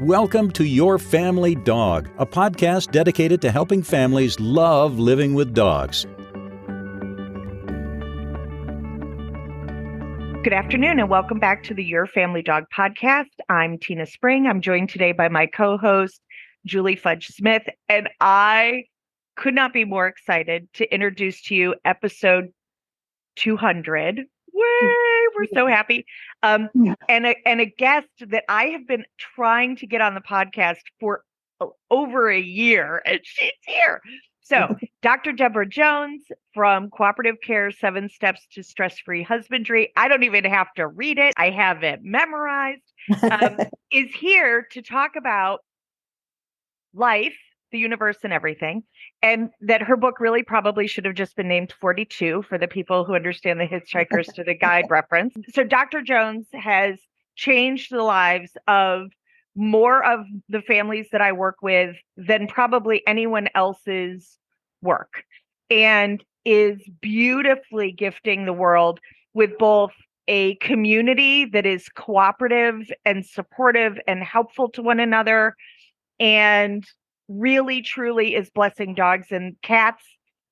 Welcome to Your Family Dog, a podcast dedicated to helping families love living with dogs. Good afternoon and welcome back to the Your Family Dog podcast. I'm Tina Spring. I'm joined today by my co-host, Julie Fudge Smith, and I could not be more excited to introduce to you episode 200. We're so happy. And a guest that I have been trying to get on the podcast for over a year, and she's here. So, Dr. Deborah Jones from Cooperative Care, 7 Steps to Stress-Free Husbandry. I don't even have to read it. I have it memorized. Is here to talk about life, the universe, and everything. And that her book really probably should have just been named 42 for the people who understand the Hitchhiker's to the Guide reference. So Dr. Jones has changed the lives of more of the families that I work with than probably anyone else's work, and is beautifully gifting the world with both a community that is cooperative and supportive and helpful to one another, and really truly is blessing dogs and cats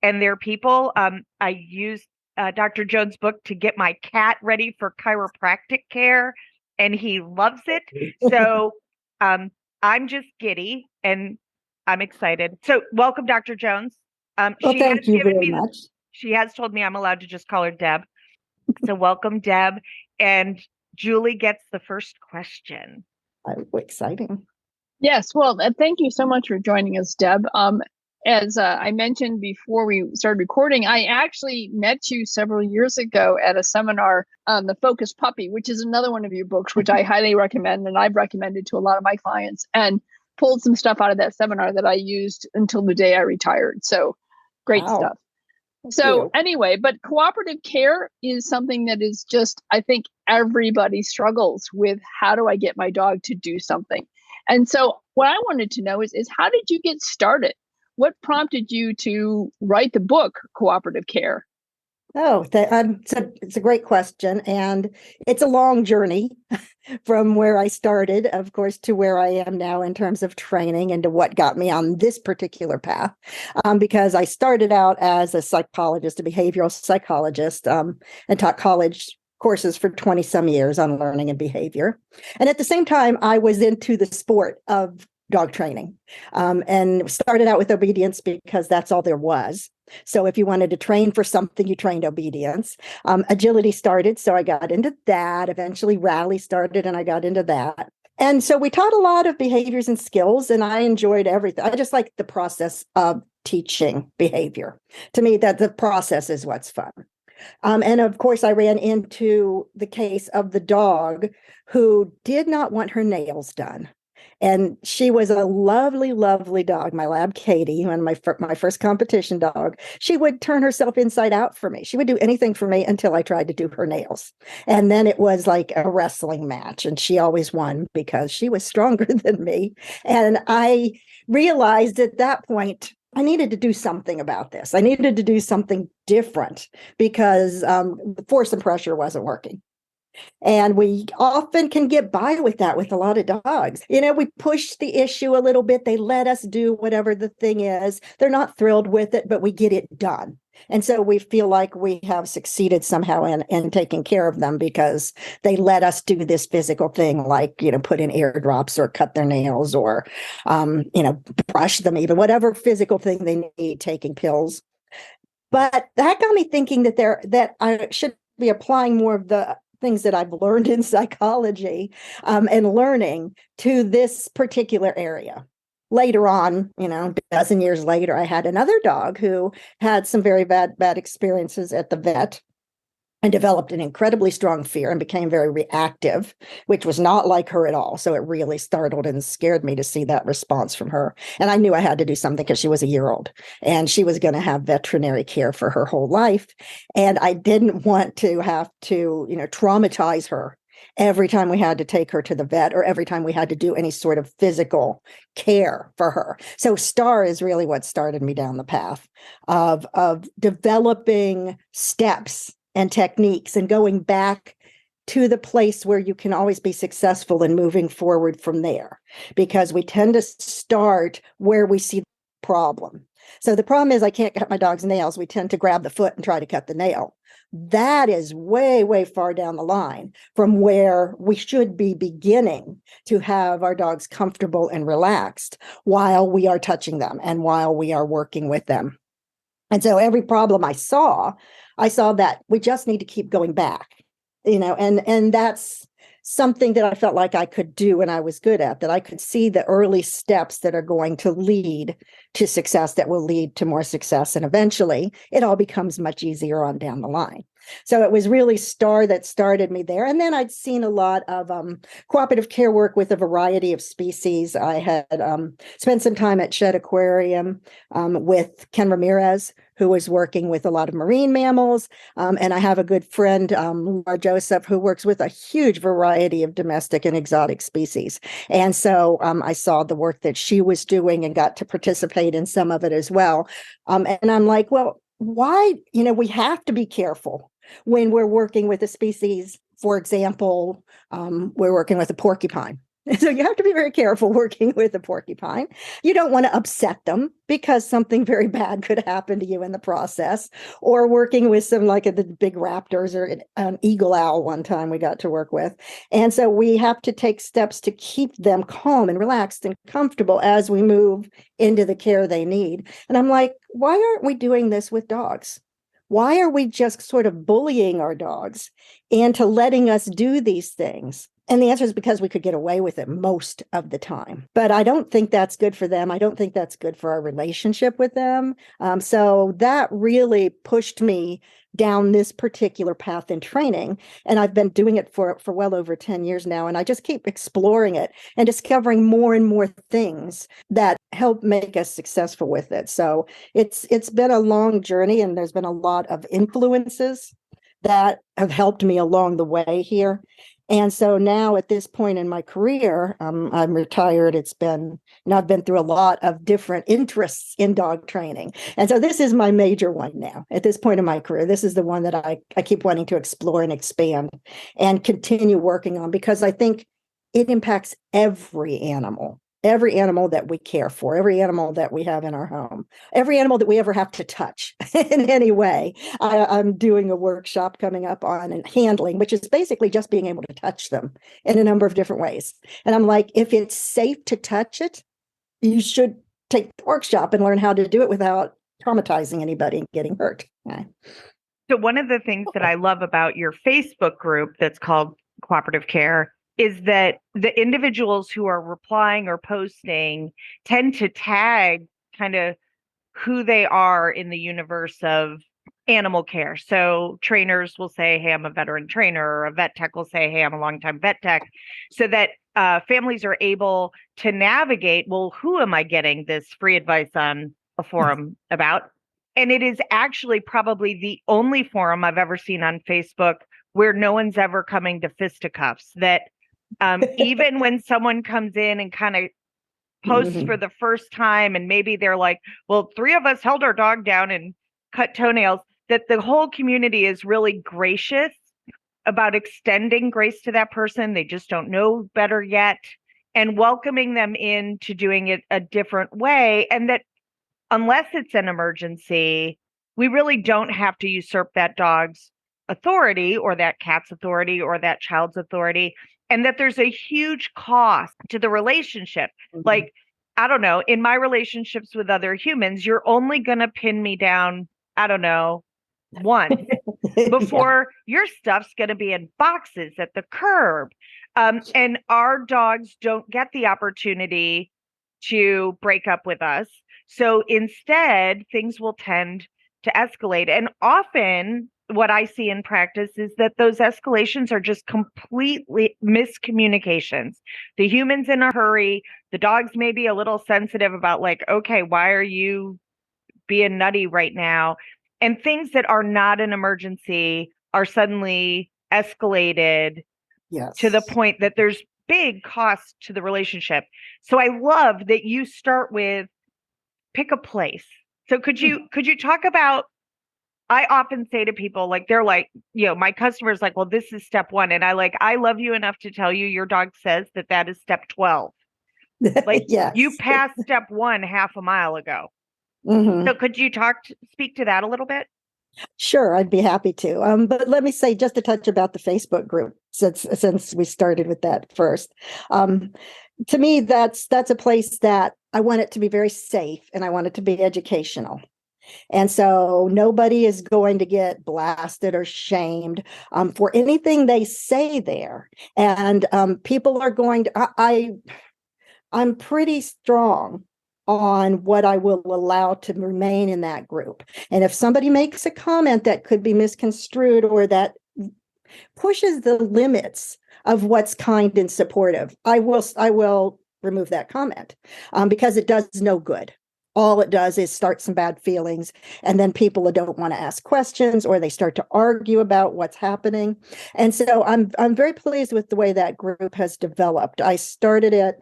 and their people. I used Dr. Jones' book to get my cat ready for chiropractic care, and he loves it. So I'm just giddy and I'm excited. So welcome, Dr. Jones. Thank you very much. She has told me I'm allowed to just call her Deb. So welcome, Deb. And Julie gets the first question. Exciting. Yes, well, thank you so much for joining us, Deb. As I mentioned before we started recording, I actually met you several years ago at a seminar on The Focus Puppy, which is another one of your books, which I highly recommend, and I've recommended to a lot of my clients, and pulled some stuff out of that seminar that I used until the day I retired. So great stuff. So anyway, but cooperative care is something that is just, I think everybody struggles with. How do I get my dog to do something? And so what I wanted to know is how did you get started? What prompted you to write the book, Cooperative Care? It's a great question. And it's a long journey from where I started, of course, to where I am now in terms of training and to what got me on this particular path. Because I started out as a psychologist, a behavioral psychologist, and taught college courses for 20 some years on learning and behavior. And at the same time, I was into the sport of dog training, and started out with obedience because that's all there was. So if you wanted to train for something, you trained obedience. Agility started, so I got into that. Eventually rally started and I got into that. And so we taught a lot of behaviors and skills, and I enjoyed everything. I just like the process of teaching behavior. To me, that the process is what's fun. And of course, I ran into the case of the dog who did not want her nails done. And she was a lovely, lovely dog, my lab Katie, and my first competition dog. She would turn herself inside out for me. She would do anything for me until I tried to do her nails. And then it was like a wrestling match, and she always won because she was stronger than me. And I realized at that point, I needed to do something about this. I needed to do something different because the force and pressure wasn't working. And we often can get by with that with a lot of dogs. We push the issue a little bit. They let us do whatever the thing is. They're not thrilled with it, but we get it done. And so we feel like we have succeeded somehow in taking care of them because they let us do this physical thing, like, put in airdrops or cut their nails or, brush them, even whatever physical thing they need, taking pills. But that got me thinking that I should be applying more of the things that I've learned in psychology and learning to this particular area. Later on, a dozen years later, I had another dog who had some very bad experiences at the vet and developed an incredibly strong fear and became very reactive, which was not like her at all. So it really startled and scared me to see that response from her. And I knew I had to do something because she was a year old and she was going to have veterinary care for her whole life. And I didn't want to have to, traumatize her every time we had to take her to the vet or every time we had to do any sort of physical care for her. So STAR is really what started me down the path of developing steps and techniques and going back to the place where you can always be successful in moving forward from there, because we tend to start where we see the problem. So the problem is I can't cut my dog's nails. We tend to grab the foot and try to cut the nail. That is way, way far down the line from where we should be beginning to have our dogs comfortable and relaxed while we are touching them and while we are working with them. And so every problem I saw that we just need to keep going back, and that's something that I felt like I could do and I was good at, that I could see the early steps that are going to lead to success, that will lead to more success. And eventually it all becomes much easier on down the line. So it was really STAR that started me there. And then I'd seen a lot of cooperative care work with a variety of species. I had spent some time at Shed Aquarium with Ken Ramirez, who was working with a lot of marine mammals. And I have a good friend, Laura Joseph, who works with a huge variety of domestic and exotic species. And so I saw the work that she was doing and got to participate in some of it as well. And I'm like, well, why, we have to be careful when we're working with a species. For example, we're working with a porcupine. So you have to be very careful working with a porcupine. You don't want to upset them because something very bad could happen to you in the process. Or working with some like the big raptors or an eagle owl one time we got to work with. And so we have to take steps to keep them calm and relaxed and comfortable as we move into the care they need. And I'm like, why aren't we doing this with dogs? Why are we just sort of bullying our dogs into letting us do these things? And the answer is because we could get away with it most of the time. But I don't think that's good for them. I don't think that's good for our relationship with them. So that really pushed me down this particular path in training. And I've been doing it for well over 10 years now. And I just keep exploring it and discovering more and more things that help make us successful with it. So it's been a long journey, and there's been a lot of influences that have helped me along the way here. And so now at this point in my career, I'm retired. I've been through a lot of different interests in dog training. And so this is my major one now. At this point in my career, this is the one that I keep wanting to explore and expand and continue working on, because I think it impacts every animal that we care for, every animal that we have in our home, every animal that we ever have to touch in any way. I'm doing a workshop coming up on handling, which is basically just being able to touch them in a number of different ways. And I'm like, if it's safe to touch it, you should take the workshop and learn how to do it without traumatizing anybody and getting hurt. Okay. So one of the things that I love about your Facebook group that's called Cooperative Care is that the individuals who are replying or posting tend to tag kind of who they are in the universe of animal care. So trainers will say, hey, I'm a veteran trainer, or a vet tech will say, hey, I'm a longtime vet tech, so that families are able to navigate, well, who am I getting this free advice on a forum about? And it is actually probably the only forum I've ever seen on Facebook where no one's ever coming to fisticuffs, that even when someone comes in and kind of posts for the first time, and maybe they're like, well, 3 of us held our dog down and cut toenails, that the whole community is really gracious about extending grace to that person. They just don't know better yet, and welcoming them into doing it a different way. And that unless it's an emergency, we really don't have to usurp that dog's authority or that cat's authority or that child's authority. And that there's a huge cost to the relationship. Like, I don't know, in my relationships with other humans, you're only going to pin me down, I don't know, once before your stuff's going to be in boxes at the curb. And our dogs don't get the opportunity to break up with us. So instead, things will tend to escalate. And often what I see in practice is that those escalations are just completely miscommunications. The human's in a hurry. The dog's maybe a little sensitive about like, okay, why are you being nutty right now? And things that are not an emergency are suddenly escalated to the point that there's big cost to the relationship. So I love that you start with pick a place. So could you talk about I often say to people, like, they're like, my customer's like, well, this is step one. And I love you enough to tell you your dog says that is step 12. Like, you Yes. passed step one half a mile ago. Mhm. So could you speak to that a little bit? Sure, I'd be happy to. But let me say just a touch about the Facebook group, since we started with that first. To me, that's a place that I want it to be very safe, and I want it to be educational. And so nobody is going to get blasted or shamed for anything they say there. And people are going to, I'm pretty strong on what I will allow to remain in that group. And if somebody makes a comment that could be misconstrued or that pushes the limits of what's kind and supportive, I will remove that comment because it does no good. All it does is start some bad feelings, and then people don't want to ask questions, or they start to argue about what's happening. And so I'm very pleased with the way that group has developed. I started it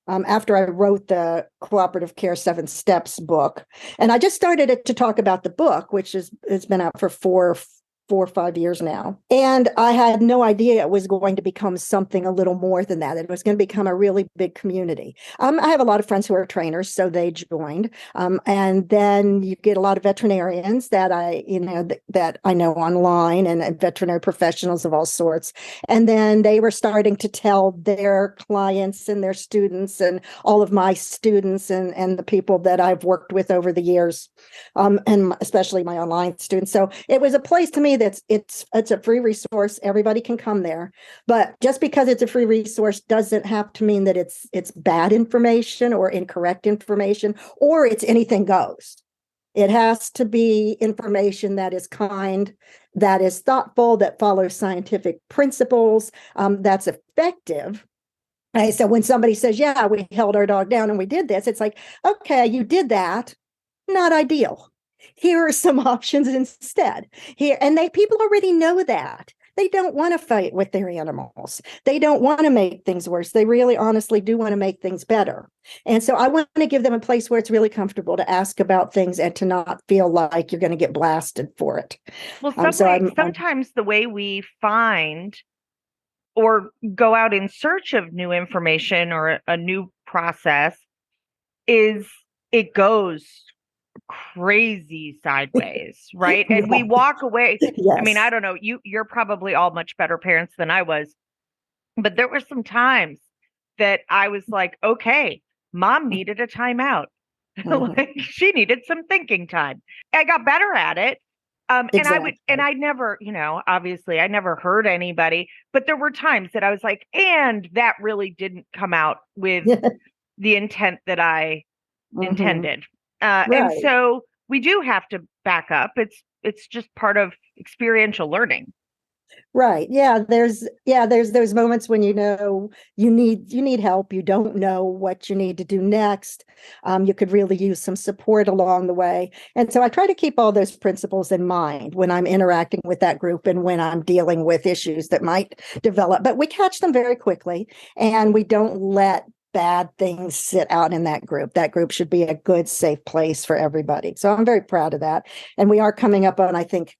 after I wrote the Cooperative Care 7 Steps book. And I just started it to talk about the book, which it's been out for four or 5 years now. And I had no idea it was going to become something a little more than that. It was going to become a really big community. I have a lot of friends who are trainers, so they joined. And then you get a lot of veterinarians that that I know online, and veterinary professionals of all sorts. And then they were starting to tell their clients and their students and all of my students and the people that I've worked with over the years, and especially my online students. So it was a place to me it's a free resource. Everybody can come there, but just because it's a free resource doesn't have to mean that it's bad information or incorrect information or it's anything goes. It has to be information that is kind, that is thoughtful, that follows scientific principles, that's effective. Right? So when somebody says, yeah, we held our dog down and we did this, it's like, okay, you did that. Not ideal. Here are some options instead. Here, and people already know that. They don't want to fight with their animals. They don't want to make things worse. They really honestly do want to make things better. And so I want to give them a place where it's really comfortable to ask about things and to not feel like you're going to get blasted for it. Well, sometimes the way we find or go out in search of new information or a new process is it goes crazy sideways, right? And we walk away. Yes. I mean, I don't know, you're probably all much better parents than I was, but there were some times that I was like, okay, mom needed a timeout. Like, she needed some thinking time. I got better at it. Exactly. And I never, obviously I never hurt anybody, but there were times that I was like, and that really didn't come out with the intent that I intended. And Right. so we do have to back up. It's just part of experiential learning. Right. Yeah. There's those moments when you need help. You don't know what you need to do next. You could really use some support along the way. And so I try to keep all those principles in mind when I'm interacting with that group and when I'm dealing with issues that might develop. But we catch them very quickly, and we don't let bad things sit out in that group. That group should be a good, safe place for everybody. So I'm very proud of that. And we are coming up on, I think,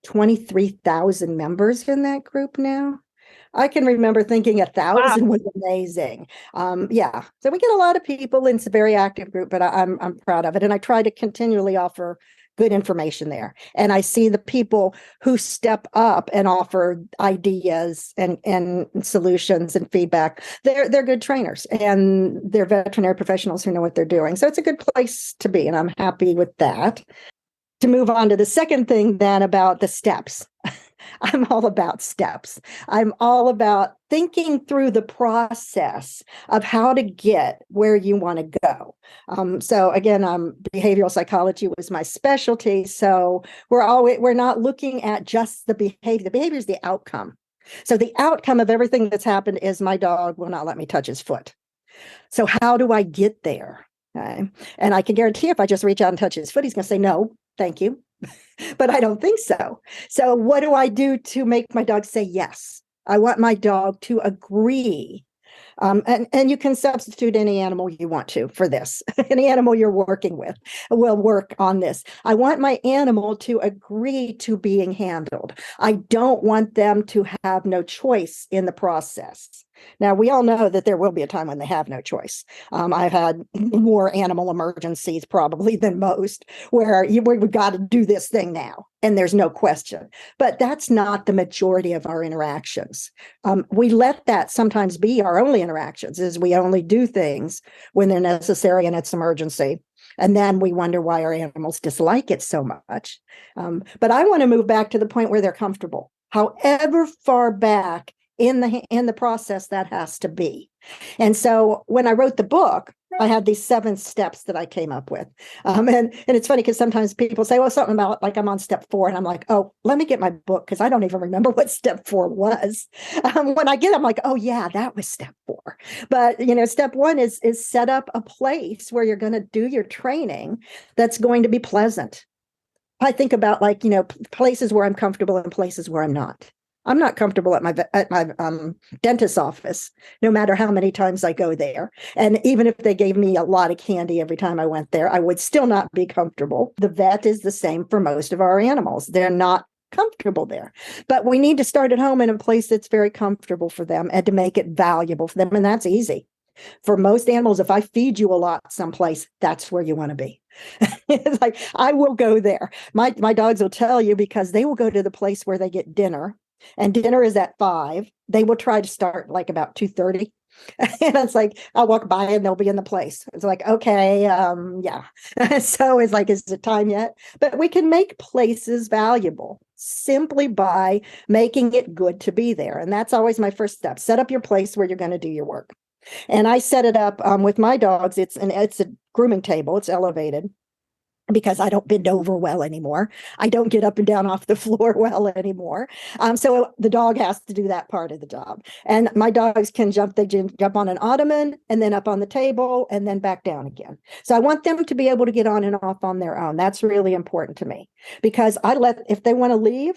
23,000 members in that group now. I can remember thinking 1,000 was amazing. Yeah, so we get a lot of people, and it's a very active group, but I'm proud of it, and I try to continually offer good information there. And I see the people who step up and offer ideas and solutions and feedback. They're good trainers, and they're veterinary professionals who know what they're doing. So it's a good place to be, and I'm happy with that. To move on to the second thing then about the steps. I'm all about steps. I'm all about thinking through the process of how to get where you want to go. So again, behavioral psychology was my specialty. So we're not looking at just the behavior. The behavior is the outcome. So the outcome of everything that's happened is my dog will not let me touch his foot. So how do I get there? Okay. And I can guarantee if I just reach out and touch his foot, he's going to say, no, thank you. But I don't think so. So what do I do to make my dog say yes? I want my dog to agree And you can substitute any animal you want to for this. Any animal you're working with will work on this. I want my animal to agree to being handled. I don't want them to have no choice in the process. Now, we all know that there will be a time when they have no choice. I've had more animal emergencies probably than most, where we've got to do this thing now, and there's no question. But that's not the majority of our interactions. We let that sometimes be our only interactions, is we only do things when they're necessary and it's emergency. And then we wonder why our animals dislike it so much. But I want to move back to the point where they're comfortable, however far back in the process that has to be. And so when I wrote the book, I had these 7 steps that I came up with. And it's funny because sometimes people say, well, something about like I'm on step 4. And I'm like, oh, let me get my book because I don't even remember what step 4 was. When I get it, I'm like, oh, yeah, that was step 4. But, step 1 is set up a place where you're going to do your training that's going to be pleasant. I think about places where I'm comfortable and places where I'm not. I'm not comfortable at my dentist's office, no matter how many times I go there. And even if they gave me a lot of candy every time I went there, I would still not be comfortable. The vet is the same for most of our animals. They're not comfortable there. But we need to start at home in a place that's very comfortable for them and to make it valuable for them. And that's easy. For most animals, if I feed you a lot someplace, that's where you want to be. It's like, I will go there. My dogs will tell you, because they will go to the place where they get dinner. And dinner is at 5. They will try to start like about 2:30. And it's like, I'll walk by and they'll be in the place. It's like, okay, yeah. So it's like, is it time yet? But we can make places valuable simply by making it good to be there. And that's always my first step. Set up your place where you're going to do your work. And I set it up with my dogs. It's a grooming table. It's elevated, because I don't bend over well anymore. I don't get up and down off the floor well anymore. So the dog has to do that part of the job. And my dogs can jump. They jump on an ottoman and then up on the table and then back down again. So I want them to be able to get on and off on their own. That's really important to me, because if they want to leave,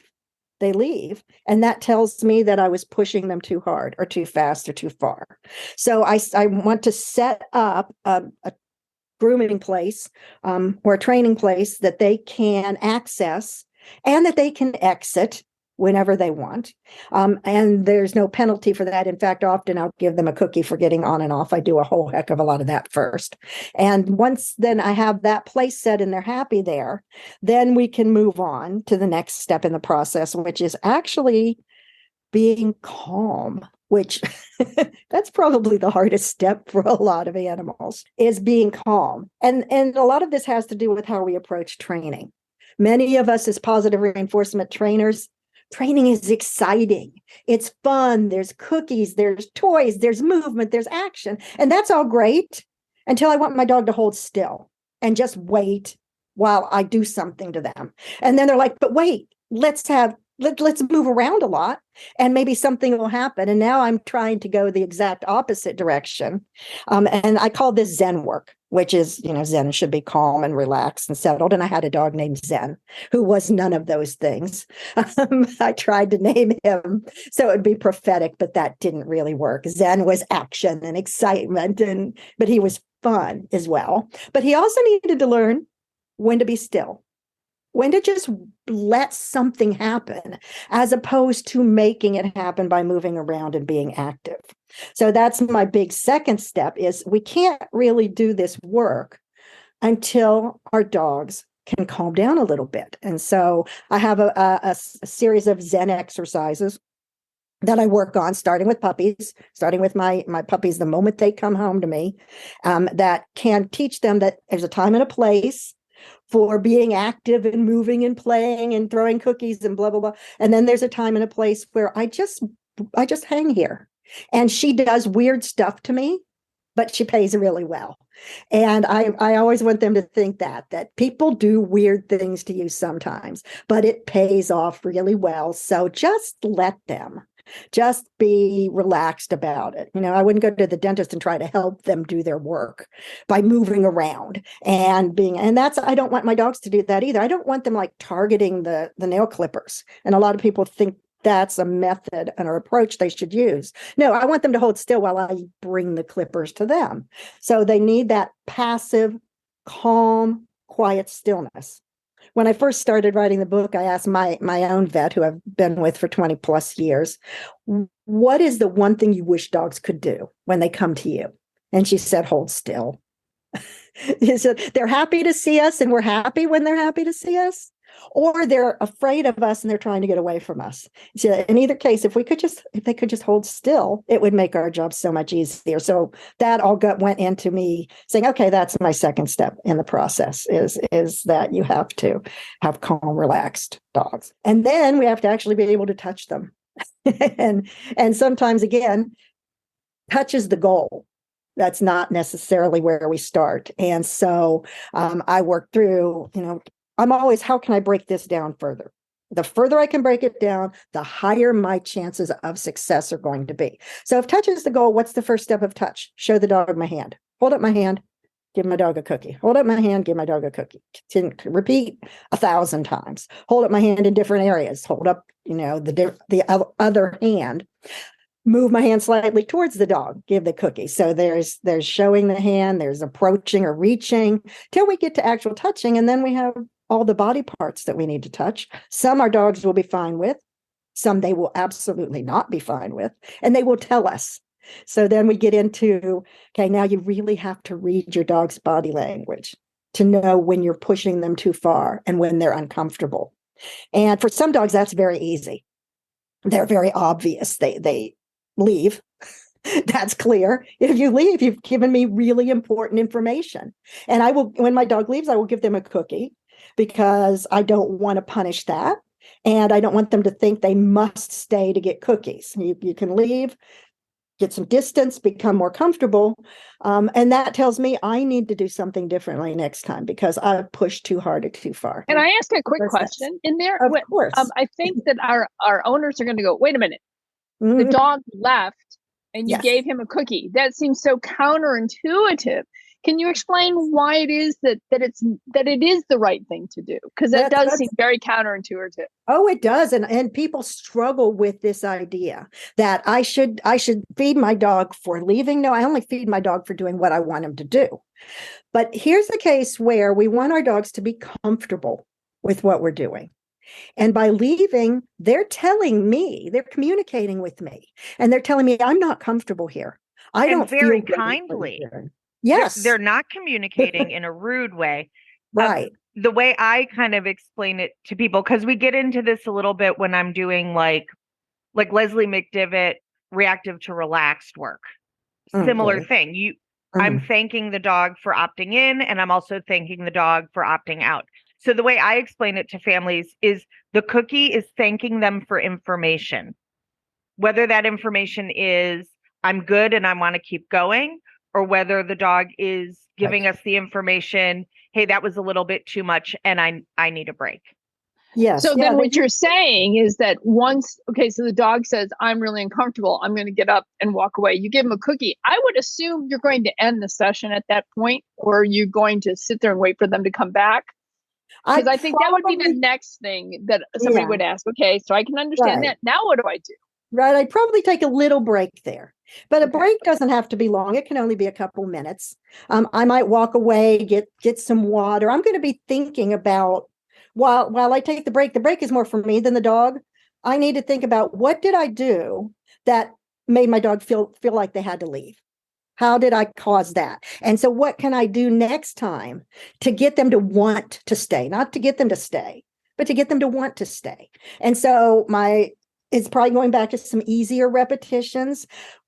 they leave. And that tells me that I was pushing them too hard or too fast or too far. So I want to set up a grooming place or a training place that they can access and that they can exit whenever they want. And there's no penalty for that. In fact, often I'll give them a cookie for getting on and off. I do a whole heck of a lot of that first. And once then I have that place set and they're happy there, then we can move on to the next step in the process, which is actually being calm, which that's probably the hardest step for a lot of animals, is being calm. And a lot of this has to do with how we approach training. Many of us as positive reinforcement trainers, training is exciting. It's fun. There's cookies, there's toys, there's movement, there's action. And that's all great until I want my dog to hold still and just wait while I do something to them. And then they're like, but wait, let's move around a lot and maybe something will happen. And now I'm trying to go the exact opposite direction. And I call this Zen work, which is, Zen should be calm and relaxed and settled. And I had a dog named Zen who was none of those things. I tried to name him so it would be prophetic, but that didn't really work. Zen was action and excitement, but he was fun as well. But he also needed to learn when to be still, when to just let something happen, as opposed to making it happen by moving around and being active. So that's my big second step, is we can't really do this work until our dogs can calm down a little bit. And so I have a series of Zen exercises that I work on, starting with my puppies the moment they come home to me, that can teach them that there's a time and a place for being active and moving and playing and throwing cookies and blah, blah, blah. And then there's a time and a place where I just hang here. And she does weird stuff to me, but she pays really well. And I always want them to think that people do weird things to you sometimes, but it pays off really well. So just let them. Just be relaxed about it. I wouldn't go to the dentist and try to help them do their work by moving around and I don't want my dogs to do that either. I don't want them like targeting the nail clippers. And a lot of people think that's a method and an approach they should use. No, I want them to hold still while I bring the clippers to them. So they need that passive, calm, quiet stillness. When I first started writing the book, I asked my own vet, who I've been with for 20 plus years, what is the one thing you wish dogs could do when they come to you? And she said, hold still. So they're happy to see us, and we're happy when they're happy to see us, or they're afraid of us and they're trying to get away from us. So in either case, if they could just hold still, it would make our job so much easier. So that all went into me saying, okay, that's my second step in the process is that you have to have calm, relaxed dogs. And then we have to actually be able to touch them. and sometimes, again, touch is the goal. That's not necessarily where we start. And so I work through, I'm always, how can I break this down further? The further I can break it down, the higher my chances of success are going to be. So if touch is the goal, what's the first step of touch? Show the dog my hand. Hold up my hand, give my dog a cookie. Hold up my hand, give my dog a cookie. Repeat 1,000 times. Hold up my hand in different areas. Hold up, the other hand. Move my hand slightly towards the dog, give the cookie. So there's showing the hand, there's approaching or reaching till we get to actual touching. And then we have all the body parts that we need to touch. Some our dogs will be fine with, some they will absolutely not be fine with, and they will tell us. So then we get into, okay, now you really have to read your dog's body language to know when you're pushing them too far and when they're uncomfortable. And for some dogs, that's very easy. They're very obvious. They leave. That's clear. If you leave, you've given me really important information. And I will, when my dog leaves, I will give them a cookie because I don't want to punish that. And I don't want them to think they must stay to get cookies. You can leave, get some distance, become more comfortable. And that tells me I need to do something differently next time because I've pushed too hard or too far. Can I ask a quick question in there? Of course. I think that our owners are going to go, wait a minute. The dog left and you gave him a cookie. That seems so counterintuitive. Can you explain why it is that it is the right thing to do? Because that does seem very counterintuitive. Oh, it does. And people struggle with this idea that I should feed my dog for leaving. No, I only feed my dog for doing what I want him to do. But here's the case where we want our dogs to be comfortable with what we're doing. And by leaving, they're telling me, they're communicating with me, and they're telling me I'm not comfortable here. I don't very feel kindly. Yes. They're not communicating in a rude way. Right. The way I kind of explain it to people, because we get into this a little bit when I'm doing like Leslie McDivitt, reactive to relaxed work. Similar thing. I'm thanking the dog for opting in, and I'm also thanking the dog for opting out. So the way I explain it to families is the cookie is thanking them for information, whether that information is I'm good and I want to keep going, or whether the dog is giving us the information, hey, that was a little bit too much and I need a break. Yes. So then what you're saying is that so the dog says, I'm really uncomfortable, I'm going to get up and walk away. You give him a cookie. I would assume you're going to end the session at that point, or you're going to sit there and wait for them to come back. Because I think that would be the next thing that somebody would ask. Okay, so I can understand that. Now what do I do? Right. I'd probably take a little break there. But a break doesn't have to be long. It can only be a couple minutes. I might walk away, get some water. I'm going to be thinking about, while I take the break is more for me than the dog. I need to think about, what did I do that made my dog feel like they had to leave? How did I cause that? And so what can I do next time to get them to want to stay? Not to get them to stay, but to get them to want to stay. And so it's probably going back to some easier repetitions,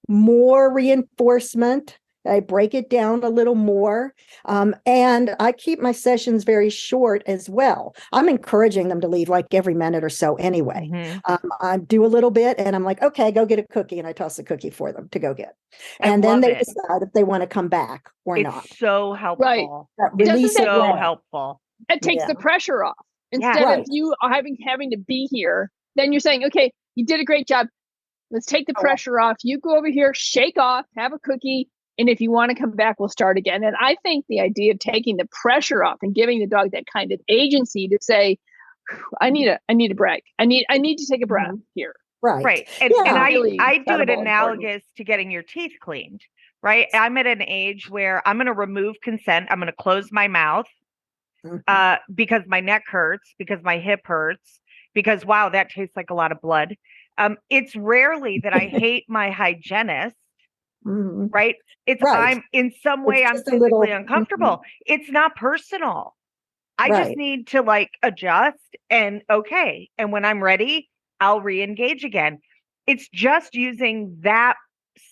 more reinforcement. I break it down a little more. And I keep my sessions very short as well. I'm encouraging them to leave like every minute or so anyway. I do a little bit and I'm like, okay, go get a cookie. And I toss a cookie for them to go get. And then they decide if they want to come back or not. It's so helpful. Right. It's so helpful. It takes the pressure off. Instead of you having to be here, then you're saying, okay, you did a great job. Let's take the pressure off. You go over here, shake off, have a cookie. And if you want to come back, we'll start again. And I think the idea of taking the pressure off and giving the dog that kind of agency to say, I need a break. I need to take a breath here. Right. And Yeah. Really I do it incredible, important. analogous to getting your teeth cleaned, right? I'm at an age where I'm going to remove consent. I'm going to close my mouth Mhm. because my neck hurts, because my hip hurts, because wow, that tastes like a lot of blood. It's rarely that I hate my hygienist, Mhm. right? It's Right. I'm in some way It's I'm just a physically little, uncomfortable. It's not personal. I just right. need to like adjust and okay. And when I'm ready, I'll re-engage again. It's just using that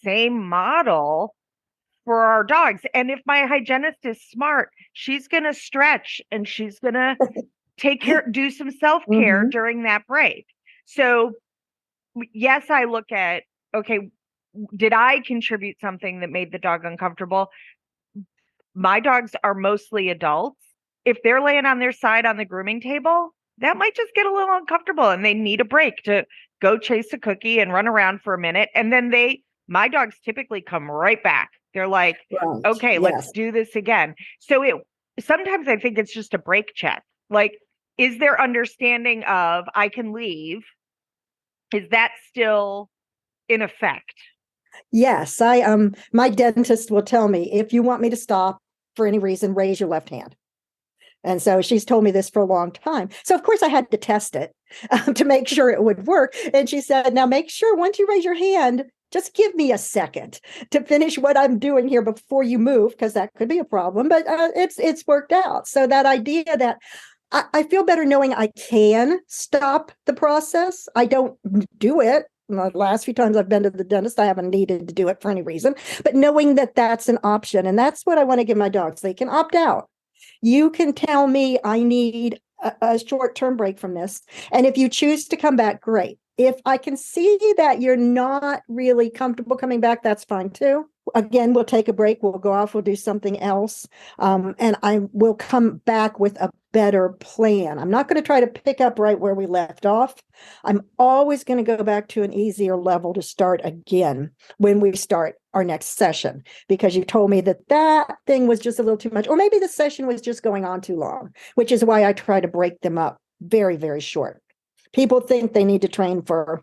same model for our dogs. And if my hygienist is smart, she's going to stretch and she's going to do some self-care Hmm. during that break. So, yes, I look at, okay, did I contribute something that made the dog uncomfortable? My dogs are mostly adults. If they're laying on their side on the grooming table, that might just get a little uncomfortable and they need a break to go chase a cookie and run around for a minute. And then my dogs typically come right back. They're like, Right. okay, let's Yes. do this again. So sometimes I think it's just a break check. Like, is there understanding of I can leave? Is that still in effect? Yes. My dentist will tell me, if you want me to stop for any reason, raise your left hand. And so she's told me this for a long time. So, of course, I had to test it to make sure it would work. And she said, now make sure once you raise your hand, just give me a second to finish what I'm doing here before you move, because that could be a problem. But it's worked out. So that idea that I feel better knowing I can stop the process. I don't do it. The last few times I've been to the dentist, I haven't needed to do it for any reason. But knowing that that's an option, and that's what I want to give my dogs. They can opt out. You can tell me I need a short-term break from this. And if you choose to come back, great. If I can see that you're not really comfortable coming back, that's fine too. Again, we'll take a break. We'll go off. We'll do something else. And I will come back with a better plan. I'm not going to try to pick up right where we left off. I'm always going to go back to an easier level to start again when we start our next session, because you told me that that thing was just a little too much, or maybe the session was just going on too long, which is why I try to break them up very, very short. People think they need to train for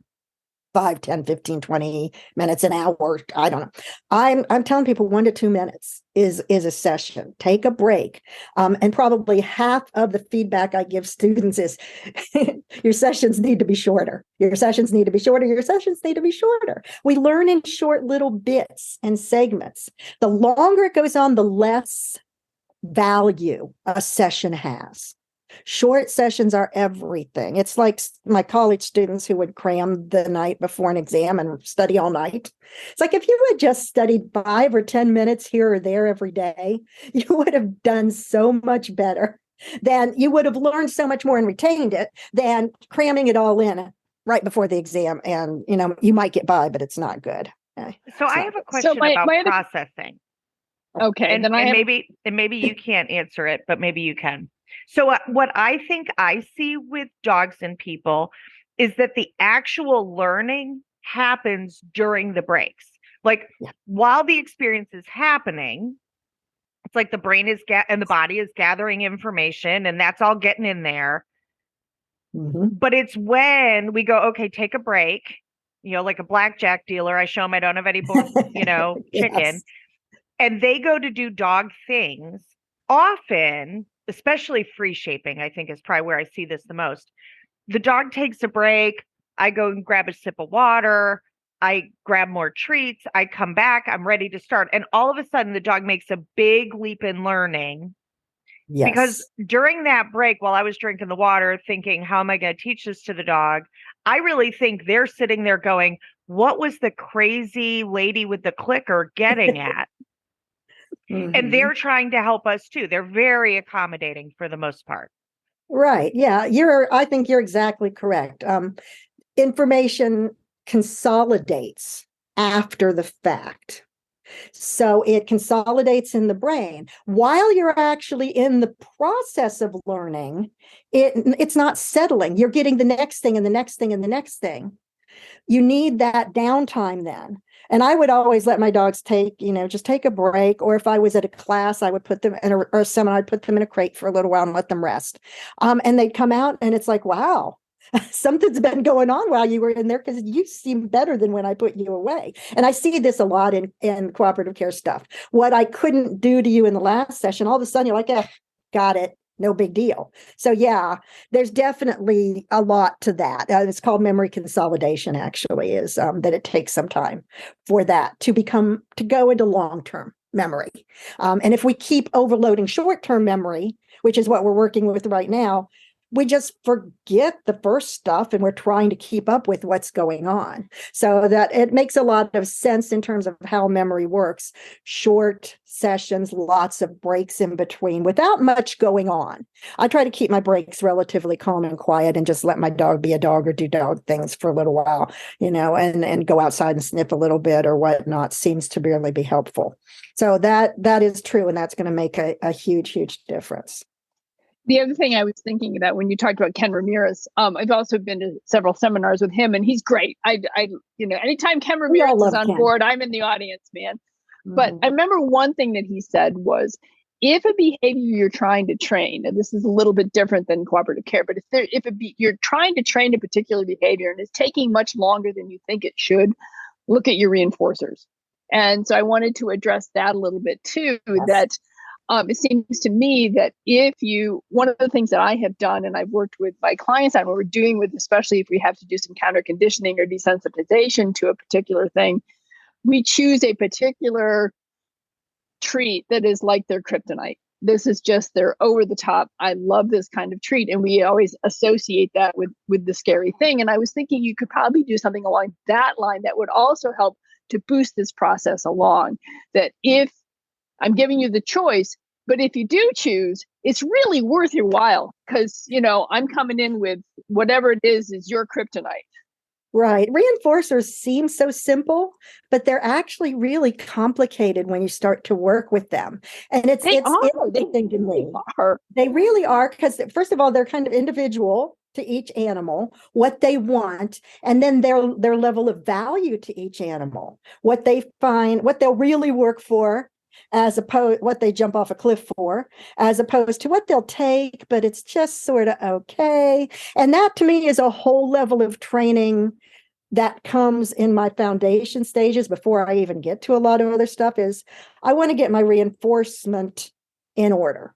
5, 10, 15, 20 minutes, an hour. I don't know. I'm telling people 1 to 2 minutes is a session. Take a break. And probably half of the feedback I give students is your sessions need to be shorter. Your sessions need to be shorter. Your sessions need to be shorter. We learn in short little bits and segments. The longer it goes on, the less value a session has. Short sessions are everything. It's like my college students who would cram the night before an exam and study all night. It's like if you had just studied 5 or 10 minutes here or there every day, you would have done so much better. Then you would have learned so much more and retained it than cramming it all in right before the exam. And, you might get by, but it's not good. So I have a question about processing. Okay, and, then and maybe you can't answer it, but maybe you can. So what I think I see with dogs and people is that the actual learning happens during the breaks. Like while the experience is happening, it's like the brain is and the body is gathering information, and that's all getting in there. Mm-hmm. But it's when we go, okay, take a break, like a blackjack dealer. I show them I don't have any more, chicken. Yes. And they go to do dog things often, especially free shaping, I think is probably where I see this the most. The dog takes a break. I go and grab a sip of water. I grab more treats. I come back. I'm ready to start. And all of a sudden, the dog makes a big leap in learning. Yes. Because during that break, while I was drinking the water, thinking, how am I going to teach this to the dog? I really think they're sitting there going, what was the crazy lady with the clicker getting at? Mm-hmm. And they're trying to help us too. They're very accommodating for the most part. Right. Yeah. I think you're exactly correct. Information consolidates after the fact. So it consolidates in the brain. While you're actually in the process of learning, it's not settling. You're getting the next thing and the next thing and the next thing. You need that downtime then. And I would always let my dogs just take a break. Or if I was at a class, I would put them or a seminar, I'd put them in a crate for a little while and let them rest. And they'd come out and it's like, wow, something's been going on while you were in there because you seem better than when I put you away. And I see this a lot in cooperative care stuff. What I couldn't do to you in the last session, all of a sudden you're like, got it. No big deal. So yeah, there's definitely a lot to that. It's called memory consolidation, actually, is that it takes some time for that to go into long-term memory. And if we keep overloading short-term memory, which is what we're working with right now, we just forget the first stuff and we're trying to keep up with what's going on. So that it makes a lot of sense in terms of how memory works. Short sessions, lots of breaks in between without much going on. I try to keep my breaks relatively calm and quiet and just let my dog be a dog or do dog things for a little while, and go outside and sniff a little bit or whatnot seems to really be helpful. So that is true. And that's going to make a huge, huge difference. The other thing I was thinking about when you talked about Ken Ramirez, I've also been to several seminars with him, and he's great. Anytime Ken Ramirez is on board, I'm in the audience, man. Mm-hmm. But I remember one thing that he said was, if a behavior you're trying to train, and this is a little bit different than cooperative care, but you're trying to train a particular behavior and it's taking much longer than you think it should, look at your reinforcers. And so I wanted to address that a little bit too, yes. That it seems to me that one of the things that I have done, and I've worked with my clients on what we're doing with, especially if we have to do some counter conditioning or desensitization to a particular thing, we choose a particular treat that is like their kryptonite. This is just their over the top. I love this kind of treat. And we always associate that with the scary thing. And I was thinking you could probably do something along that line that would also help to boost this process along. That if I'm giving you the choice, but if you do choose, it's really worth your while because, I'm coming in with whatever it is your kryptonite. Right. Reinforcers seem so simple, but they're actually really complicated when you start to work with them. And it's interesting to me. They really are, because first of all, they're kind of individual to each animal, what they want, and then their level of value to each animal, what they find, what they'll really work for, as opposed what they jump off a cliff for, as opposed to what they'll take, but it's just sort of okay. And that to me is a whole level of training that comes in my foundation stages before I even get to a lot of other stuff. Is I want to get my reinforcement in order.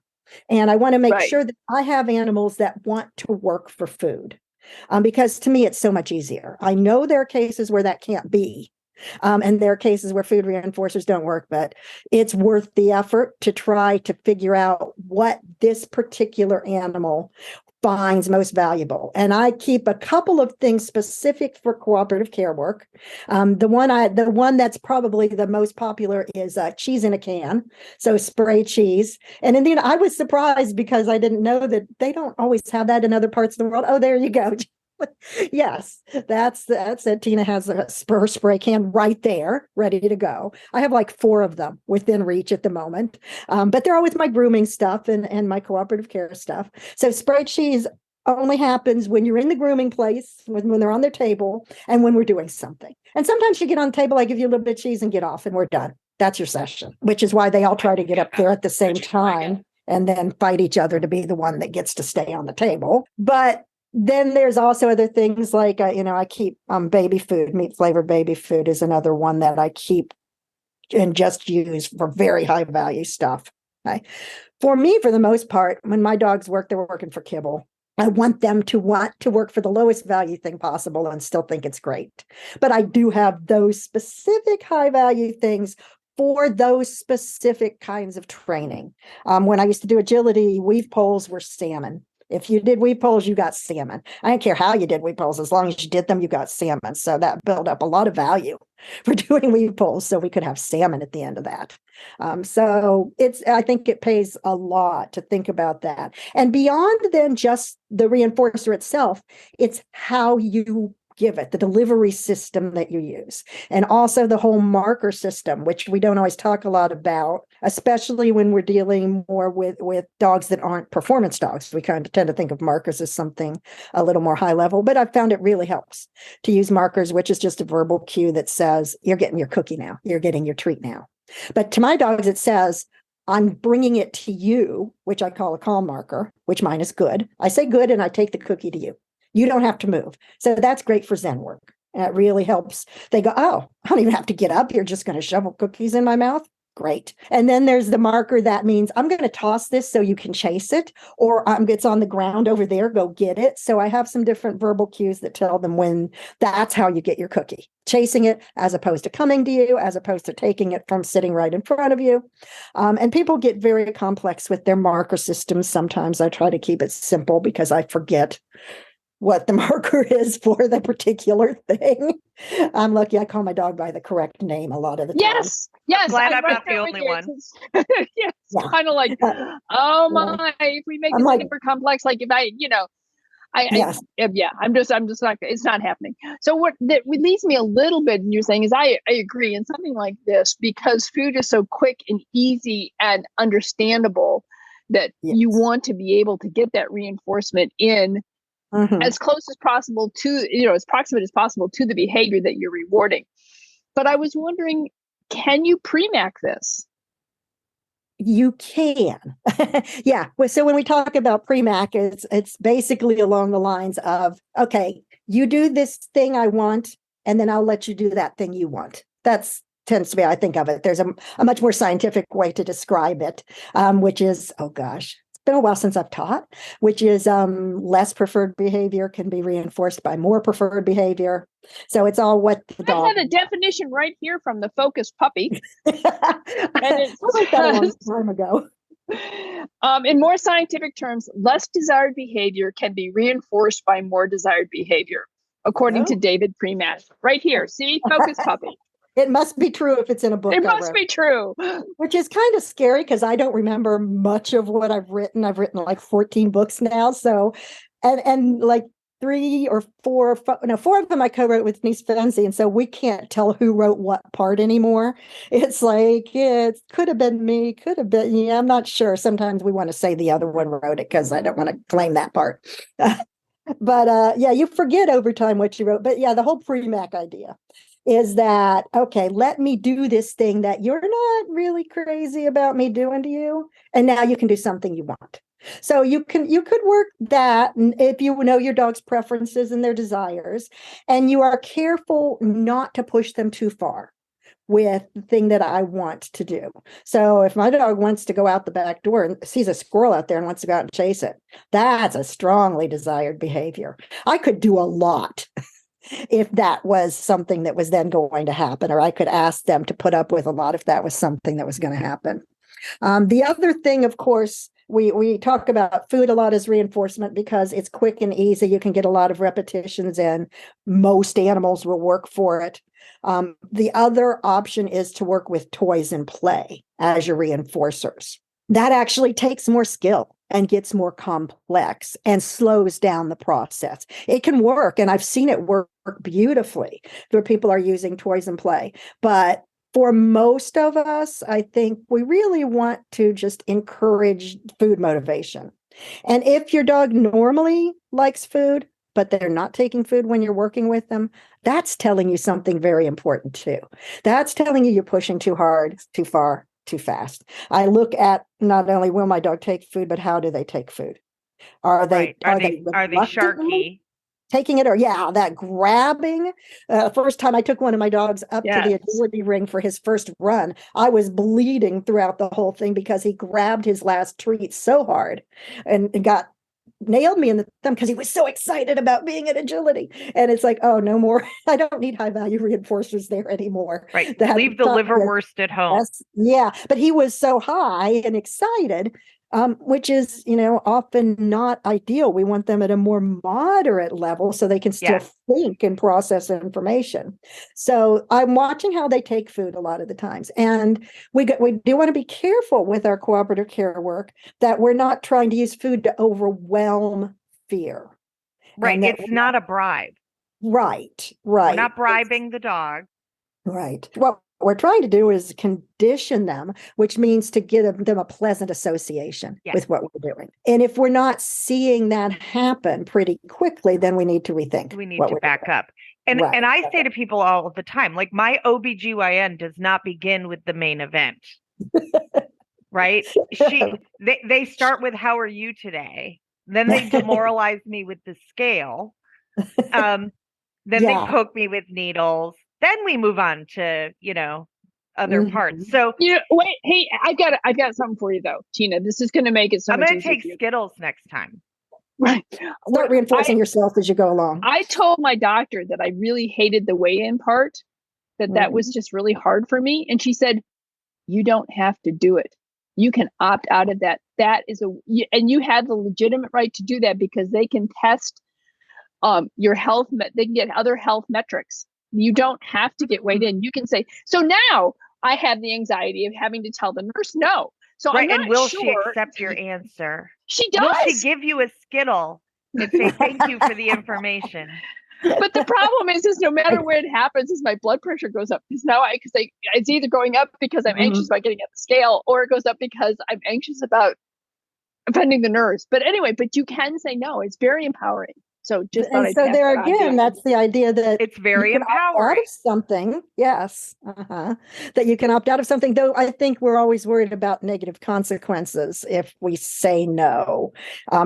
And I want to make sure that I have animals that want to work for food, because to me, it's so much easier. I know there are cases where that can't be. And there are cases where food reinforcers don't work, but it's worth the effort to try to figure out what this particular animal finds most valuable. And I keep a couple of things specific for cooperative care work. The one that's probably the most popular is cheese in a can. So spray cheese. And Indiana, I was surprised because I didn't know that they don't always have that in other parts of the world. Oh, there you go. Yes, that's it. Tina has a spray can right there, ready to go. I have like 4 of them within reach at the moment, but they're all with my grooming stuff and my cooperative care stuff. So spray cheese only happens when you're in the grooming place, when they're on their table, and when we're doing something. And sometimes you get on the table, I give you a little bit of cheese and get off, and we're done. That's your session, which is why they all try to get up there at the same time and then fight each other to be the one that gets to stay on the table. But then there's also other things like, I keep baby food, meat flavored baby food is another one that I keep and just use for very high value stuff. Okay. For me, for the most part, when my dogs work, they're working for kibble. I want them to want to work for the lowest value thing possible and still think it's great. But I do have those specific high value things for those specific kinds of training. When I used to do agility, weave poles were salmon. If you did weave poles, you got salmon. I don't care how you did weave poles. As long as you did them, you got salmon. So that built up a lot of value for doing weave poles. So we could have salmon at the end of that. I think it pays a lot to think about that. And beyond then just the reinforcer itself, it's how you give it, the delivery system that you use, and also the whole marker system, which we don't always talk a lot about, especially when we're dealing more with dogs that aren't performance dogs. We kind of tend to think of markers as something a little more high level, but I've found it really helps to use markers, which is just a verbal cue that says, you're getting your cookie now, you're getting your treat now. But to my dogs, it says, I'm bringing it to you, which I call a calm marker, which mine is good. I say good and I take the cookie to you. You don't have to move. So that's great for Zen work. It really helps. They go, oh, I don't even have to get up. You're just going to shovel cookies in my mouth. Great. And then there's the marker that means I'm going to toss this so you can chase it, or it's on the ground over there, go get it. So I have some different verbal cues that tell them when that's how you get your cookie. Chasing it as opposed to coming to you, as opposed to taking it from sitting right in front of you. And people get very complex with their marker systems. Sometimes I try to keep it simple because I forget what the marker is for the particular thing. I'm lucky I call my dog by the correct name a lot of the time. Yes. Glad I'm right not the only one. Yes, Yeah. kind of like, oh my, if we make I'm this like, super complex, like if I, yes. I'm just not, it's not happening. So what leads me a little bit, and you're saying is I agree in something like this, because food is so quick and easy and understandable that you want to be able to get that reinforcement in as close as possible to, as proximate as possible to the behavior that you're rewarding. But I was wondering, can you pre-mac this? You can. Yeah. Well, so when we talk about pre-mac, it's basically along the lines of, okay, you do this thing I want, and then I'll let you do that thing you want. That's tends to be, I think of it. There's a much more scientific way to describe it, which is, oh gosh, it's been a while since I've taught, which is less preferred behavior can be reinforced by more preferred behavior. So it's all what the dog. I had a definition right here from the Focus Puppy. And it's like that a long time ago. In more scientific terms, less desired behavior can be reinforced by more desired behavior, according to David Premack. Right here. See, Focus Puppy. It must be true if it's in a book. It must be true. Which is kind of scary because I don't remember much of what I've written. I've written like 14 books now. So, and like 4 of them I co-wrote with Denise Fenzi. And so we can't tell who wrote what part anymore. It's like, it could have been me, could have been, I'm not sure. Sometimes we want to say the other one wrote it because I don't want to claim that part. But yeah, you forget over time what you wrote. But yeah, the whole pre-mac idea is that, okay, let me do this thing that you're not really crazy about me doing to you. And now you can do something you want. So you could work that if you know your dog's preferences and their desires, and you are careful not to push them too far with the thing that I want to do. So if my dog wants to go out the back door and sees a squirrel out there and wants to go out and chase it, that's a strongly desired behavior. I could do a lot if that was something that was then going to happen, or I could ask them to put up with a lot if that was something that was going to happen. The other thing, of course, we talk about food a lot as reinforcement because it's quick and easy. You can get a lot of repetitions in. Most animals will work for it. The other option is to work with toys and play as your reinforcers. That actually takes more skill and gets more complex and slows down the process. It can work, and I've seen it work beautifully where people are using toys and play. But for most of us, I think we really want to just encourage food motivation. And if your dog normally likes food, but they're not taking food when you're working with them, that's telling you something very important too. That's telling you you're pushing too hard, too far, too fast. I look at not only will my dog take food, but how do they take food? Are they sharky? Taking it, or that grabbing. First time I took one of my dogs up to the agility ring for his first run, I was bleeding throughout the whole thing because he grabbed his last treat so hard and nailed me in the thumb because he was so excited about being at agility. And it's like, oh, no more. I don't need high value reinforcers there anymore. Right. Leave the liverwurst at home. Yeah. But he was so high and excited, which is, often not ideal. We want them at a more moderate level so they can still think and process information. So I'm watching how they take food a lot of the times. And we do want to be careful with our cooperative care work that we're not trying to use food to overwhelm fear. Right. It's not a bribe. Right. We're not bribing the dog. Right. What we're trying to do is condition them, which means to give them a pleasant association with what we're doing. And if we're not seeing that happen pretty quickly, then we need to rethink. We need to back up. And I say to people all the time, like, my OBGYN does not begin with the main event. Right? They start with, how are you today? Then they demoralize me with the scale. Then they Yeah. poke me with needles. Then we move on to, other parts. So wait, hey, I've got something for you though, Tina. This is going to make it so I'm much going to easier take for you. Skittles next time. Right. Start reinforcing yourself as you go along. I told my doctor that I really hated the weigh-in part, that was just really hard for me. And she said, you don't have to do it. You can opt out of that. That is and you have the legitimate right to do that because they can test your health. They can get other health metrics. You don't have to get weighed in. You can say, so now I have the anxiety of having to tell the nurse no. So right. I'm not And will sure. she accept your answer? She does. Will she give you a Skittle and say thank you for the information? But the problem is no matter where it happens, is my blood pressure goes up. Because now it's either going up because I'm anxious about getting at the scale, or it goes up because I'm anxious about offending the nurse. But anyway, you can say no. It's very empowering. So just thought And I'd so pass there that on again, to you. that's the idea that It's very you can opt out empowering. of something. Yes. That you can opt out of something, though I think we're always worried about negative consequences if we say no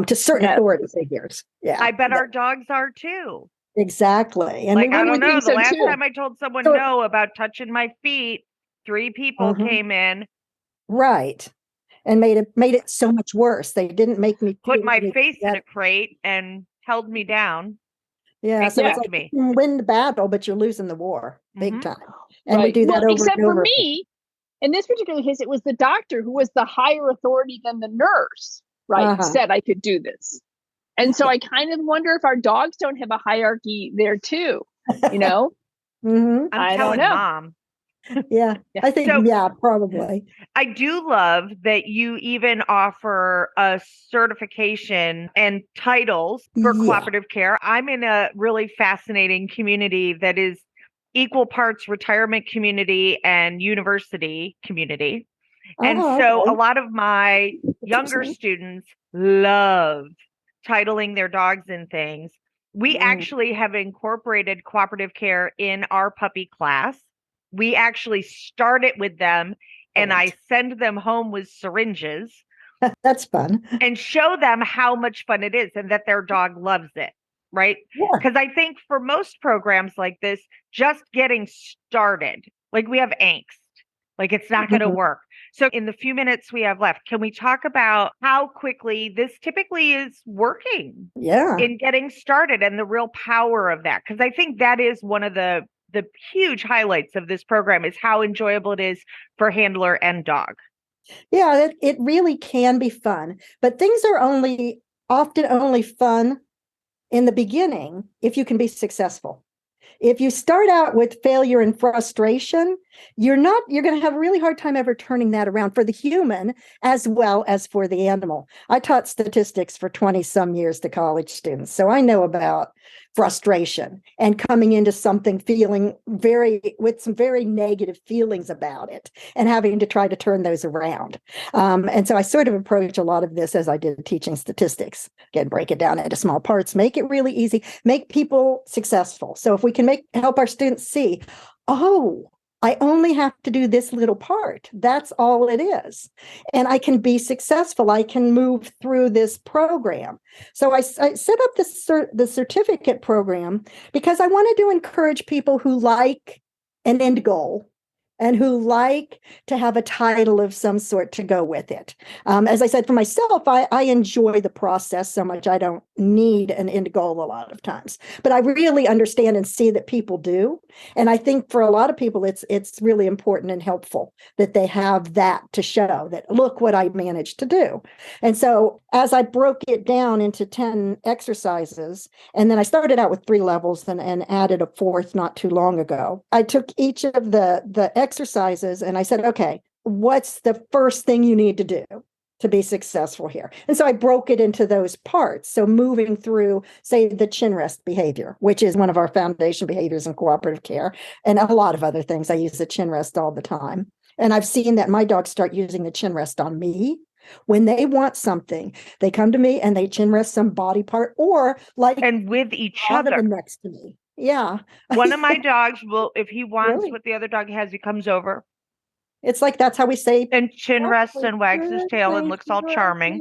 to certain authority figures. Yeah. I bet our dogs are too. Exactly. And Like, I don't know. think The so, last too. time I told someone no about touching my feet, 3 people came in. Right. And made it so much worse. They didn't make me Put feel my any face in better. a crate and held me down. Yeah, They so it's kicked like me. you can win the battle, but you're losing the war big time. And we Right. do that Well, over except and for over. me, in this particular case, it was the doctor who was the higher authority than the nurse, right? Said I could do this. And so I kind of wonder if our dogs don't have a hierarchy there too, you know? I'm I telling don't know. Mom. Yeah, I think, probably. I do love that you even offer a certification and titles for cooperative care. I'm in a really fascinating community that is equal parts retirement community and university community. And so a lot of my younger students love titling their dogs and things. We actually have incorporated cooperative care in our puppy class. We actually start it with them, and I send them home with syringes. That's fun. And show them how much fun it is and that their dog loves it, right? Because I think for most programs like this, just getting started, like we have angst, like it's not going to work. So in the few minutes we have left, can we talk about how quickly this typically is working in getting started and the real power of that? Because I think that is one of the huge highlights of this program is how enjoyable it is for handler and dog. Yeah, it really can be fun, but things are often only fun in the beginning if you can be successful. If you start out with failure and frustration, you're going to have a really hard time ever turning that around for the human as well as for the animal. I taught statistics for 20 some years to college students, so I know about frustration and coming into something feeling with some very negative feelings about it and having to try to turn those around. And so I sort of approach a lot of this as I did teaching statistics. Again, break it down into small parts, make it really easy, make people successful. So if we can help our students see, I only have to do this little part. That's all it is. And I can be successful. I can move through this program. So I set up the certificate program because I wanted to encourage people who like an end goal and who like to have a title of some sort to go with it. As I said, for myself, I enjoy the process so much I don't need an end goal a lot of times. But I really understand and see that people do. And I think for a lot of people, it's really important and helpful that they have that to show that, look what I managed to do. And so as I broke it down into 10 exercises, and then I started out with 3 levels and added a 4th not too long ago, I took each of the exercises and I said, okay, what's the first thing you need to do to be successful here? And so I broke it into those parts. So moving through, say, the chin rest behavior, which is one of our foundation behaviors in cooperative care, and a lot of other things. I use the chin rest all the time. And I've seen that my dogs start using the chin rest on me. When they want something, they come to me and they chin rest some body part and with each other next to me. Yeah. One of my dogs will, if he wants what the other dog has, he comes over. It's like that's how we say and chin rests and wags his tail and looks all charming.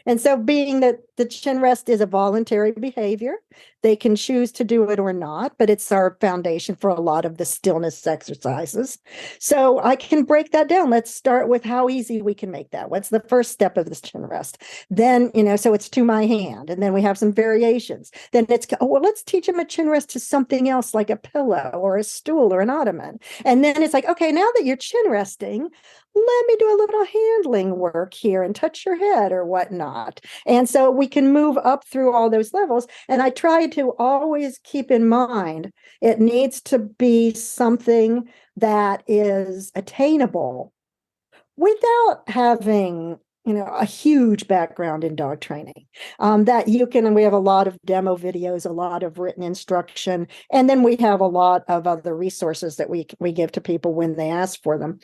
And so being that the chin rest is a voluntary behavior, they can choose to do it or not, but it's our foundation for a lot of the stillness exercises. So I can break that down. Let's start with how easy we can make that. What's the first step of this chin rest? Then, so it's to my hand, and then we have some variations. Then it's, well, let's teach them a chin rest to something else like a pillow or a stool or an ottoman. And then it's like, okay, now that you're chin resting, let me do a little handling work here and touch your head or whatnot. And so we can move up through all those levels. And I try to always keep in mind it needs to be something that is attainable without having a huge background in dog training. That you can, and we have a lot of demo videos, a lot of written instruction, and then we have a lot of other resources that we give to people when they ask for them.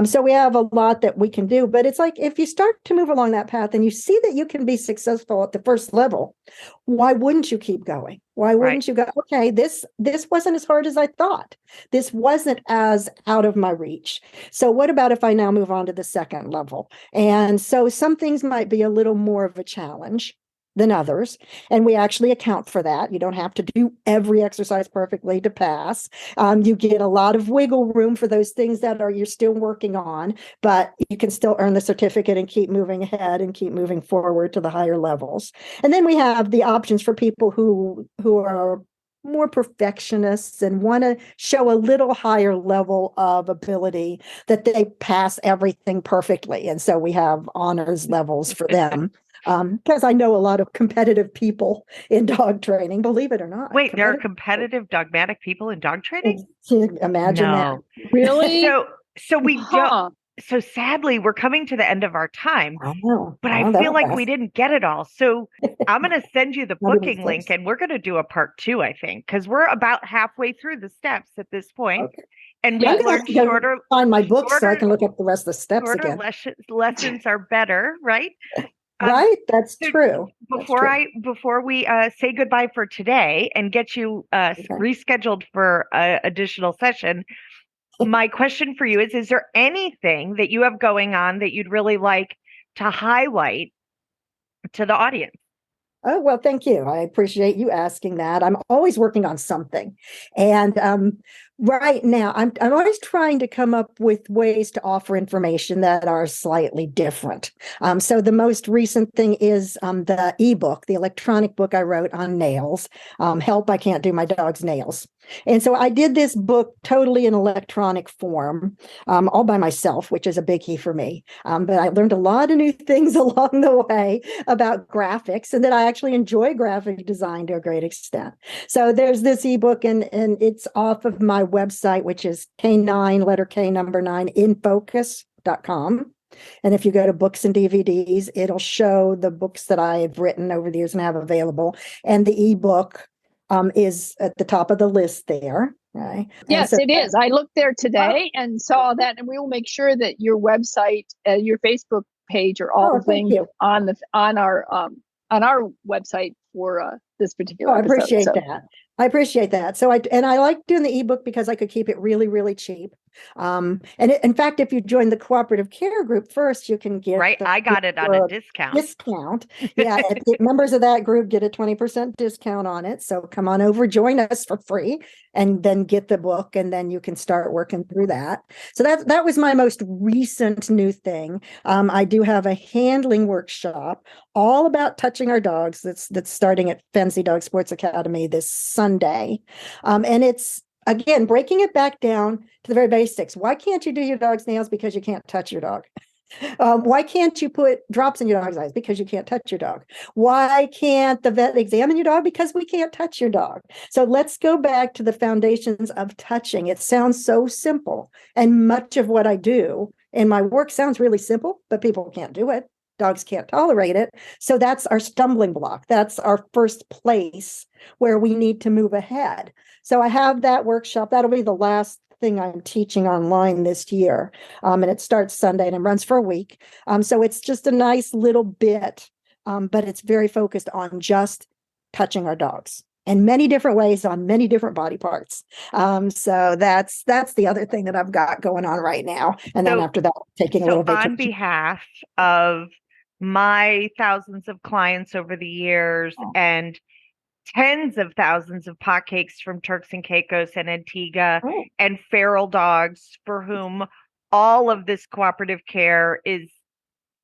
So we have a lot that we can do, but it's like if you start to move along that path and you see that you can be successful at the first level, why wouldn't you keep going? Why wouldn't you go, okay, this wasn't as hard as I thought. This wasn't as out of my reach. So what about if I now move on to the second level? And so some things might be a little more of a challenge than others. And we actually account for that. You don't have to do every exercise perfectly to pass. You get a lot of wiggle room for those things that you're still working on, but you can still earn the certificate and keep moving ahead and keep moving forward to the higher levels. And then we have the options for people who are more perfectionists and want to show a little higher level of ability, that they pass everything perfectly. And so we have honors levels for them. Because I know a lot of competitive people in dog training, believe it or not. Wait, there are competitive dogmatic people in dog training? Imagine that. Really? So we don't. So sadly, we're coming to the end of our time. I know. But I feel like we didn't get it all. So I'm going to send you the booking link, and we're going to do a part 2, I think, because we're about halfway through the steps at this point. Okay. And we've learned shorter. Find my books so I can look up the rest of the steps again. Lessons are better, right? Right, that's true. Before we say goodbye for today and get you rescheduled for an additional session, my question for you is there anything that you have going on that you'd really like to highlight to the audience? Oh, well, thank you. I appreciate you asking that. I'm always working on something. And right now, I'm always trying to come up with ways to offer information that are slightly different. So the most recent thing is the ebook, the electronic book I wrote on nails. Help, I Can't Do My Dog's Nails. And so I did this book totally in electronic form, all by myself, which is a biggie for me. But I learned a lot of new things along the way about graphics, and that I actually enjoy graphic design to a great extent. So there's this ebook, and it's off of my website, which is K9, letter K, number 9, infocus.com. And if you go to books and DVDs, it'll show the books that I've written over the years and have available. And the ebook is at the top of the list there. Right? Yes, it is. I looked there today and saw that, and we will make sure that your website, your Facebook page, are all linked on our website for this particular episode. I appreciate that. I appreciate that. So I like doing the ebook because I could keep it really, really cheap. In fact, if you join the Cooperative Care Group first, you can get I got it on a discount. Yeah, members of that group get a 20% discount on it. So come on over, join us for free, and then get the book, and then you can start working through that. So that was my most recent new thing. I do have a handling workshop all about touching our dogs. That's starting at Fancy Dog Sports Academy this Sunday, and it's, again, breaking it back down to the very basics. Why can't you do your dog's nails? Because you can't touch your dog. Why can't you put drops in your dog's eyes? Because you can't touch your dog. Why can't the vet examine your dog? Because we can't touch your dog. So let's go back to the foundations of touching. It sounds so simple. And much of what I do in my work sounds really simple, but people can't do it. Dogs can't tolerate it. So that's our stumbling block. That's our first place where we need to move ahead. So I have that workshop. That'll be the last thing I'm teaching online this year. And it starts Sunday and it runs for a week. So it's just a nice little bit, but it's very focused on just touching our dogs in many different ways on many different body parts. So that's the other thing that I've got going on right now. And then after that, taking a little vacation. On behalf of my thousands of clients over the years and tens of thousands of pot cakes from Turks and Caicos and Antigua and feral dogs for whom all of this cooperative care is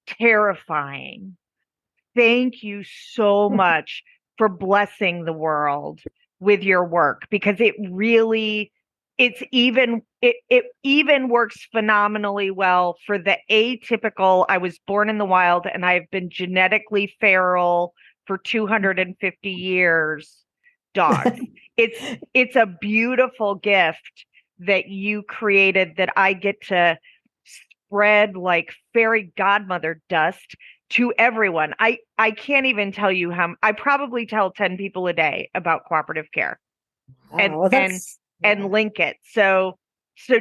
terrifying. Thank you so much for blessing the world with your work, because it even works phenomenally well for the atypical. I was born in the wild and I've been genetically feral for 250 years dogs. It's a beautiful gift that you created that I get to spread like fairy godmother dust to everyone. I can't even tell you how. I probably tell 10 people a day about cooperative care and link it. So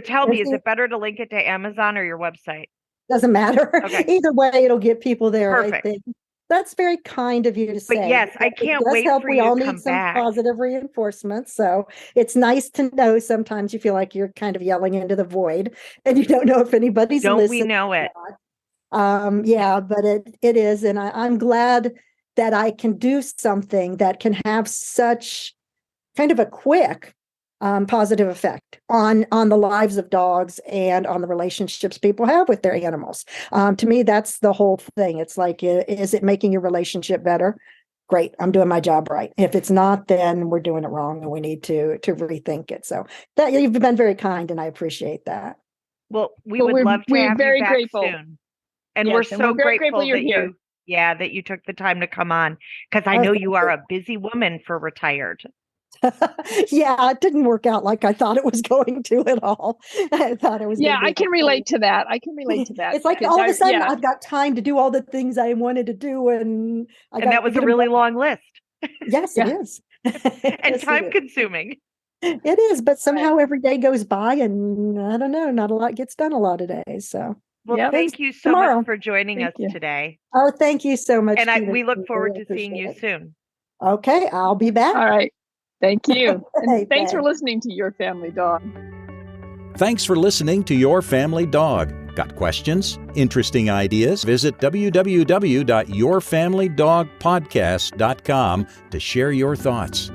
tell me, is it better to link it to Amazon or your website? Doesn't matter. Okay. Either way, it'll get people there. Perfect. I think that's very kind of you to say. But yes, I can't wait for you to come back. We all need some positive reinforcement. So it's nice to know sometimes you feel like you're kind of yelling into the void and you don't know if anybody's listening. Don't we know it? Yeah, but it is. And I'm glad that I can do something that can have such kind of a quick positive effect on the lives of dogs and on the relationships people have with their animals. To me, that's the whole thing. It's like, is it making your relationship better? Great, I'm doing my job right. If it's not, then we're doing it wrong and we need to rethink it. So that you've been very kind and I appreciate that. Well, we would love to have you back grateful. Soon. And yes, we're so grateful you're that here. that you took the time to come on, because I know you are a busy woman for retired. Yeah, it didn't work out like I thought it was going to at all. I thought it was. Yeah, I can relate to that. It's like all of a sudden I've got time to do all the things I wanted to do, and that was a really long list. Yes, it is. And time consuming. It is, but somehow every day goes by, and I don't know, not a lot gets done a lot of days. So. Well, thank you so much for joining us today. Oh, thank you so much. And we look forward to seeing you soon. Okay, I'll be back. All right. Thank you. And thanks for listening to Your Family Dog. Thanks for listening to Your Family Dog. Got questions? Interesting ideas? Visit www.yourfamilydogpodcast.com to share your thoughts.